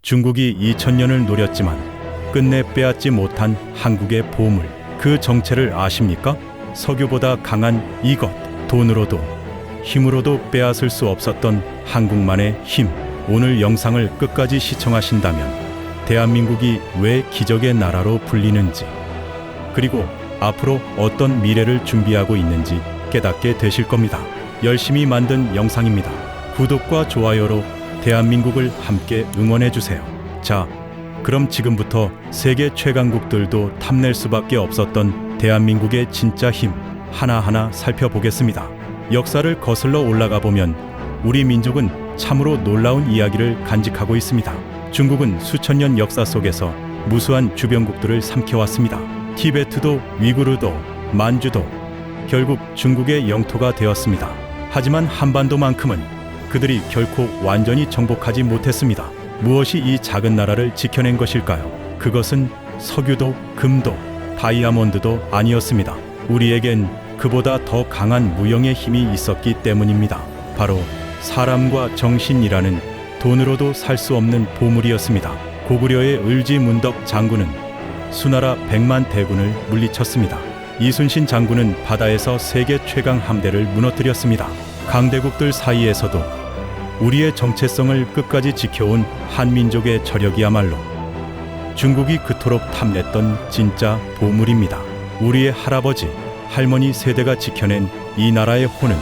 중국이 2000년을 노렸지만 끝내 빼앗지 못한 한국의 보물, 그 정체를 아십니까? 석유보다 강한 이것, 돈으로도 힘으로도 빼앗을 수 없었던 한국만의 힘. 오늘 영상을 끝까지 시청하신다면 대한민국이 왜 기적의 나라로 불리는지, 그리고 앞으로 어떤 미래를 준비하고 있는지 깨닫게 되실 겁니다. 열심히 만든 영상입니다. 구독과 좋아요로 대한민국을 함께 응원해주세요. 자, 그럼 지금부터 세계 최강국들도 탐낼 수밖에 없었던 대한민국의 진짜 힘 하나하나 살펴보겠습니다. 역사를 거슬러 올라가 보면 우리 민족은 참으로 놀라운 이야기를 간직하고 있습니다. 중국은 수천 년 역사 속에서 무수한 주변국들을 삼켜왔습니다. 티베트도, 위구르도, 만주도 결국 중국의 영토가 되었습니다. 하지만 한반도만큼은 그들이 결코 완전히 정복하지 못했습니다. 무엇이 이 작은 나라를 지켜낸 것일까요? 그것은 석유도, 금도, 다이아몬드도 아니었습니다. 우리에겐 그보다 더 강한 무형의 힘이 있었기 때문입니다. 바로 사람과 정신이라는 돈으로도 살 수 없는 보물이었습니다. 고구려의 을지문덕 장군은 수나라 100만 대군을 물리쳤습니다. 이순신 장군은 바다에서 세계 최강 함대를 무너뜨렸습니다. 강대국들 사이에서도 우리의 정체성을 끝까지 지켜온 한민족의 저력이야말로 중국이 그토록 탐냈던 진짜 보물입니다. 우리의 할아버지, 할머니 세대가 지켜낸 이 나라의 혼은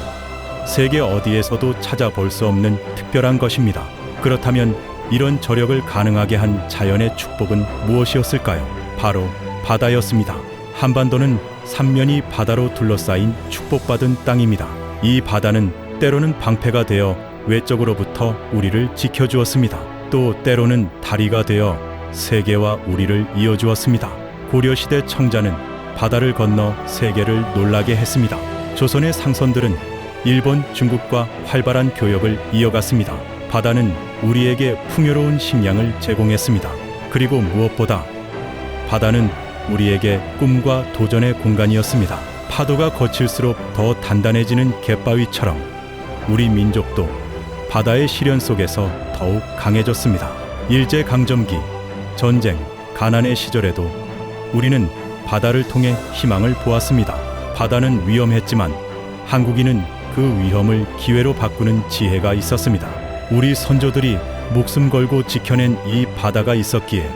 세계 어디에서도 찾아볼 수 없는 특별한 것입니다. 그렇다면 이런 저력을 가능하게 한 자연의 축복은 무엇이었을까요? 바로 바다였습니다. 한반도는 삼면이 바다로 둘러싸인 축복받은 땅입니다. 이 바다는 때로는 방패가 되어 외적으로부터 우리를 지켜주었습니다. 또 때로는 다리가 되어 세계와 우리를 이어주었습니다. 고려시대 청자는 바다를 건너 세계를 놀라게 했습니다. 조선의 상선들은 일본, 중국과 활발한 교역을 이어갔습니다. 바다는 우리에게 풍요로운 식량을 제공했습니다. 그리고 무엇보다 바다는 우리에게 꿈과 도전의 공간이었습니다. 파도가 거칠수록 더 단단해지는 갯바위처럼 우리 민족도 바다의 시련 속에서 더욱 강해졌습니다. 일제강점기, 전쟁, 가난의 시절에도 우리는 바다를 통해 희망을 보았습니다. 바다는 위험했지만 한국인은 그 위험을 기회로 바꾸는 지혜가 있었습니다. 우리 선조들이 목숨 걸고 지켜낸 이 바다가 있었기에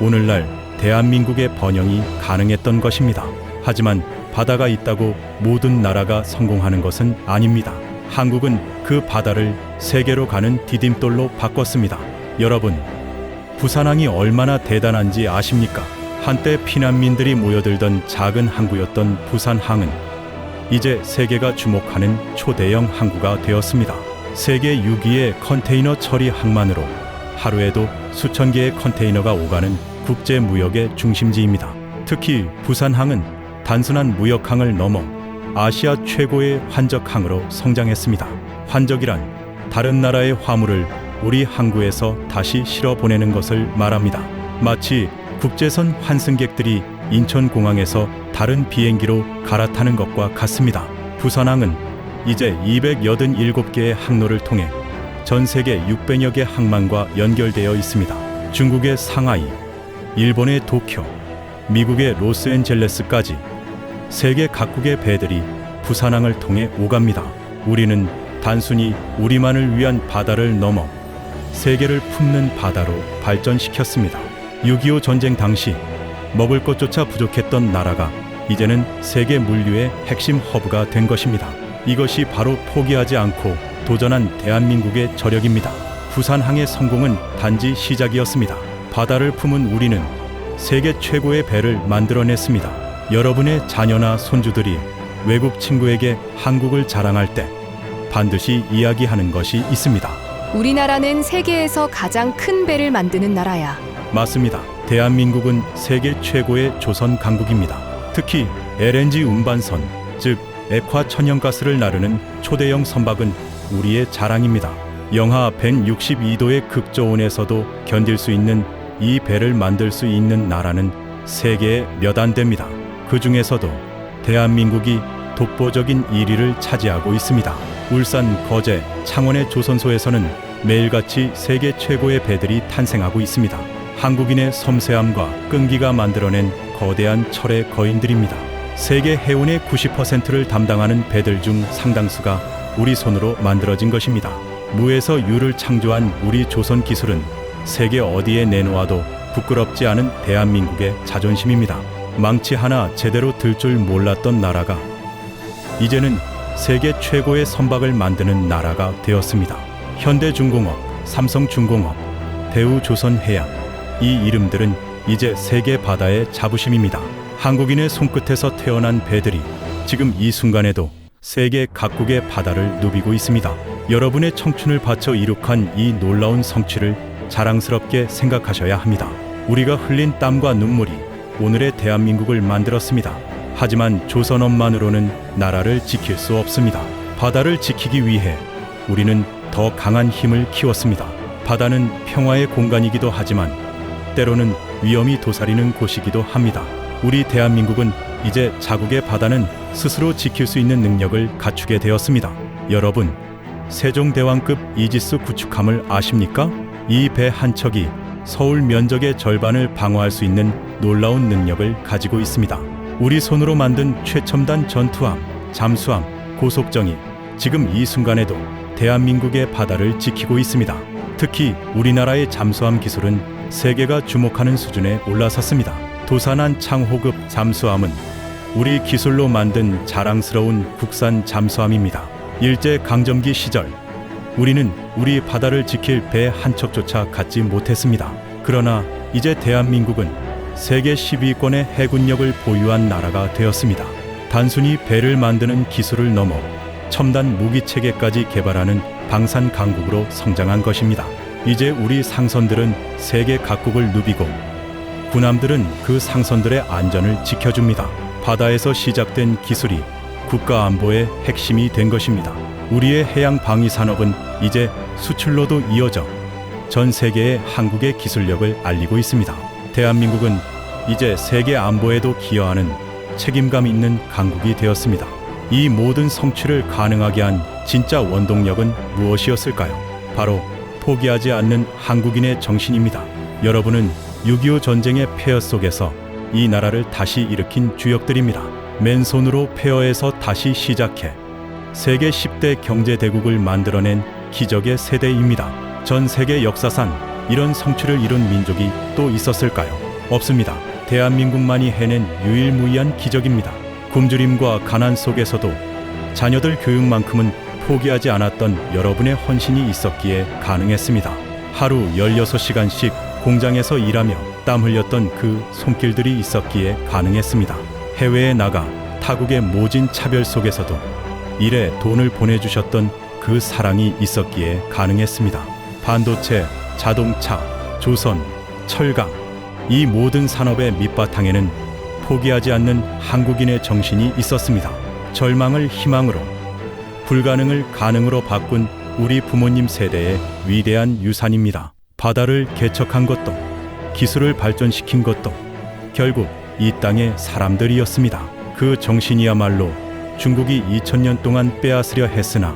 오늘날 대한민국의 번영이 가능했던 것입니다. 하지만 바다가 있다고 모든 나라가 성공하는 것은 아닙니다. 한국은 그 바다를 세계로 가는 디딤돌로 바꿨습니다. 여러분, 부산항이 얼마나 대단한지 아십니까? 한때 피난민들이 모여들던 작은 항구였던 부산항은 이제 세계가 주목하는 초대형 항구가 되었습니다. 세계 6위의 컨테이너 처리 항만으로 하루에도 수천 개의 컨테이너가 오가는 국제 무역의 중심지입니다. 특히 부산항은 단순한 무역항을 넘어 아시아 최고의 환적항으로 성장했습니다. 환적이란 다른 나라의 화물을 우리 항구에서 다시 실어 보내는 것을 말합니다. 마치 국제선 환승객들이 인천공항에서 다른 비행기로 갈아타는 것과 같습니다. 부산항은 이제 287개의 항로를 통해 전 세계 600여 개 항만과 연결되어 있습니다. 중국의 상하이, 일본의 도쿄, 미국의 로스앤젤레스까지 세계 각국의 배들이 부산항을 통해 오갑니다. 우리는 단순히 우리만을 위한 바다를 넘어 세계를 품는 바다로 발전시켰습니다. 6.25 전쟁 당시 먹을 것조차 부족했던 나라가 이제는 세계 물류의 핵심 허브가 된 것입니다. 이것이 바로 포기하지 않고 도전한 대한민국의 저력입니다. 부산항의 성공은 단지 시작이었습니다. 바다를 품은 우리는 세계 최고의 배를 만들어냈습니다. 여러분의 자녀나 손주들이 외국 친구에게 한국을 자랑할 때 반드시 이야기하는 것이 있습니다. 우리나라는 세계에서 가장 큰 배를 만드는 나라야. 맞습니다. 대한민국은 세계 최고의 조선 강국입니다. 특히 LNG 운반선, 즉 액화 천연가스를 나르는 초대형 선박은 우리의 자랑입니다. 영하 162도의 극저온에서도 견딜 수 있는 이 배를 만들 수 있는 나라는 세계에 몇 안 됩니다. 그 중에서도 대한민국이 독보적인 1위를 차지하고 있습니다. 울산, 거제, 창원의 조선소에서는 매일같이 세계 최고의 배들이 탄생하고 있습니다. 한국인의 섬세함과 끈기가 만들어낸 거대한 철의 거인들입니다. 세계 해운의 90%를 담당하는 배들 중 상당수가 우리 손으로 만들어진 것입니다. 무에서 유를 창조한 우리 조선 기술은 세계 어디에 내놓아도 부끄럽지 않은 대한민국의 자존심입니다. 망치 하나 제대로 들 줄 몰랐던 나라가 이제는 세계 최고의 선박을 만드는 나라가 되었습니다. 현대중공업, 삼성중공업, 대우조선해양, 이 이름들은 이제 세계 바다의 자부심입니다. 한국인의 손끝에서 태어난 배들이 지금 이 순간에도 세계 각국의 바다를 누비고 있습니다. 여러분의 청춘을 바쳐 이룩한 이 놀라운 성취를 자랑스럽게 생각하셔야 합니다. 우리가 흘린 땀과 눈물이 오늘의 대한민국을 만들었습니다. 하지만 조선업만으로는 나라를 지킬 수 없습니다. 바다를 지키기 위해 우리는 더 강한 힘을 키웠습니다. 바다는 평화의 공간이기도 하지만 때로는 위험이 도사리는 곳이기도 합니다. 우리 대한민국은 이제 자국의 바다는 스스로 지킬 수 있는 능력을 갖추게 되었습니다. 여러분, 세종대왕급 이지스 구축함을 아십니까? 이 배 한 척이 서울 면적의 절반을 방어할 수 있는 놀라운 능력을 가지고 있습니다. 우리 손으로 만든 최첨단 전투함, 잠수함, 고속정이 지금 이 순간에도 대한민국의 바다를 지키고 있습니다. 특히 우리나라의 잠수함 기술은 세계가 주목하는 수준에 올라섰습니다. 도산한 창호급 잠수함은 우리 기술로 만든 자랑스러운 국산 잠수함입니다. 일제강점기 시절 우리는 우리 바다를 지킬 배 한 척조차 갖지 못했습니다. 그러나 이제 대한민국은 세계 10위권의 해군력을 보유한 나라가 되었습니다. 단순히 배를 만드는 기술을 넘어 첨단 무기체계까지 개발하는 방산 강국으로 성장한 것입니다. 이제 우리 상선들은 세계 각국을 누비고 군함들은 그 상선들의 안전을 지켜줍니다. 바다에서 시작된 기술이 국가 안보의 핵심이 된 것입니다. 우리의 해양 방위 산업은 이제 수출로도 이어져 전 세계에 한국의 기술력을 알리고 있습니다. 대한민국은 이제 세계 안보에도 기여하는 책임감 있는 강국이 되었습니다. 이 모든 성취를 가능하게 한 진짜 원동력은 무엇이었을까요? 바로 포기하지 않는 한국인의 정신입니다. 여러분은 6.25 전쟁의 폐허 속에서 이 나라를 다시 일으킨 주역들입니다. 맨손으로 폐허에서 다시 시작해 세계 10대 경제대국을 만들어낸 기적의 세대입니다. 전 세계 역사상 이런 성취를 이룬 민족이 또 있었을까요? 없습니다. 대한민국만이 해낸 유일무이한 기적입니다. 굶주림과 가난 속에서도 자녀들 교육만큼은 포기하지 않았던 여러분의 헌신이 있었기에 가능했습니다. 하루 16시간씩 공장에서 일하며 땀 흘렸던 그 손길들이 있었기에 가능했습니다. 해외에 나가 타국의 모진 차별 속에서도 일에 돈을 보내주셨던 그 사랑이 있었기에 가능했습니다. 반도체, 자동차, 조선, 철강, 이 모든 산업의 밑바탕에는 포기하지 않는 한국인의 정신이 있었습니다. 절망을 희망으로, 불가능을 가능으로 바꾼 우리 부모님 세대의 위대한 유산입니다. 바다를 개척한 것도, 기술을 발전시킨 것도 결국 이 땅의 사람들이었습니다. 그 정신이야말로 중국이 2000년 동안 빼앗으려 했으나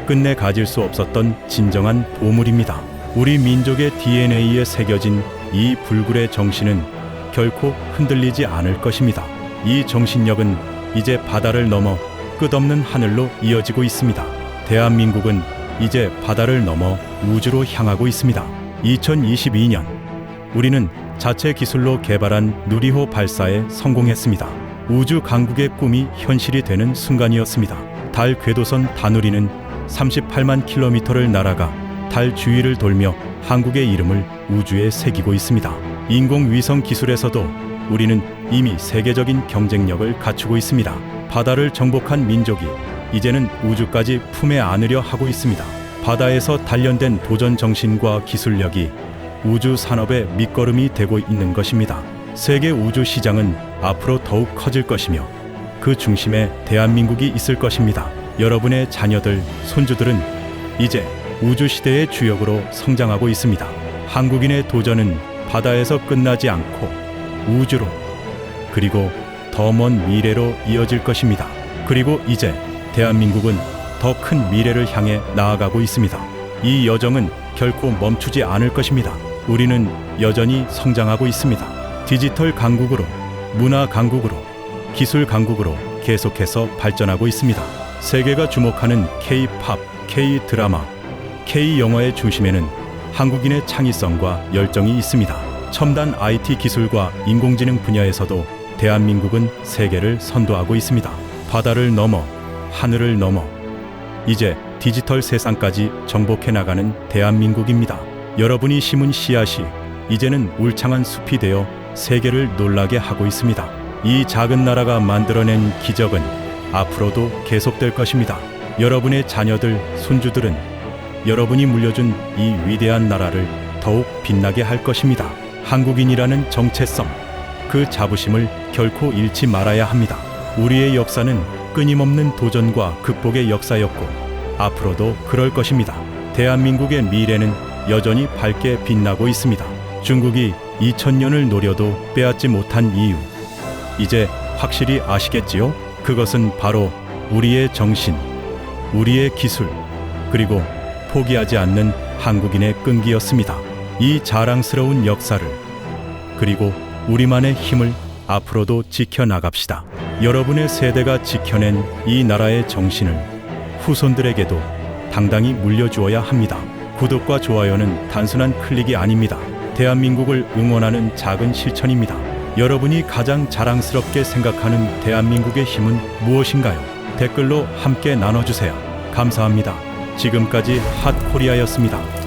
끝내 가질 수 없었던 진정한 보물입니다. 우리 민족의 DNA에 새겨진 이 불굴의 정신은 결코 흔들리지 않을 것입니다. 이 정신력은 이제 바다를 넘어 끝없는 하늘로 이어지고 있습니다. 대한민국은 이제 바다를 넘어 우주로 향하고 있습니다. 2022년 우리는 자체 기술로 개발한 누리호 발사에 성공했습니다. 우주 강국의 꿈이 현실이 되는 순간이었습니다. 달 궤도선 다누리는 38만 킬로미터를 날아가 달 주위를 돌며 한국의 이름을 우주에 새기고 있습니다. 인공위성 기술에서도 우리는 이미 세계적인 경쟁력을 갖추고 있습니다. 바다를 정복한 민족이 이제는 우주까지 품에 안으려 하고 있습니다. 바다에서 단련된 도전 정신과 기술력이 우주 산업의 밑거름이 되고 있는 것입니다. 세계 우주 시장은 앞으로 더욱 커질 것이며 그 중심에 대한민국이 있을 것입니다. 여러분의 자녀들, 손주들은 이제 우주 시대의 주역으로 성장하고 있습니다. 한국인의 도전은 바다에서 끝나지 않고 우주로, 그리고 더 먼 미래로 이어질 것입니다. 그리고 이제 대한민국은 더 큰 미래를 향해 나아가고 있습니다. 이 여정은 결코 멈추지 않을 것입니다. 우리는 여전히 성장하고 있습니다. 디지털 강국으로, 문화 강국으로, 기술 강국으로 계속해서 발전하고 있습니다. 세계가 주목하는 K-팝, K-드라마, K-영화의 중심에는 한국인의 창의성과 열정이 있습니다. 첨단 IT 기술과 인공지능 분야에서도 대한민국은 세계를 선도하고 있습니다. 바다를 넘어, 하늘을 넘어, 이제 디지털 세상까지 정복해 나가는 대한민국입니다. 여러분이 심은 씨앗이 이제는 울창한 숲이 되어 세계를 놀라게 하고 있습니다. 이 작은 나라가 만들어낸 기적은 앞으로도 계속될 것입니다. 여러분의 자녀들, 손주들은 여러분이 물려준 이 위대한 나라를 더욱 빛나게 할 것입니다. 한국인이라는 정체성, 그 자부심을 결코 잃지 말아야 합니다. 우리의 역사는 끊임없는 도전과 극복의 역사였고 앞으로도 그럴 것입니다. 대한민국의 미래는 여전히 밝게 빛나고 있습니다. 중국이 2000년을 노려도 빼앗지 못한 이유, 이제 확실히 아시겠지요? 그것은 바로 우리의 정신, 우리의 기술, 그리고 포기하지 않는 한국인의 끈기였습니다. 이 자랑스러운 역사를, 그리고 우리만의 힘을 앞으로도 지켜나갑시다. 여러분의 세대가 지켜낸 이 나라의 정신을 후손들에게도 당당히 물려주어야 합니다. 구독과 좋아요는 단순한 클릭이 아닙니다. 대한민국을 응원하는 작은 실천입니다. 여러분이 가장 자랑스럽게 생각하는 대한민국의 힘은 무엇인가요? 댓글로 함께 나눠주세요. 감사합니다. 지금까지 핫코리아였습니다.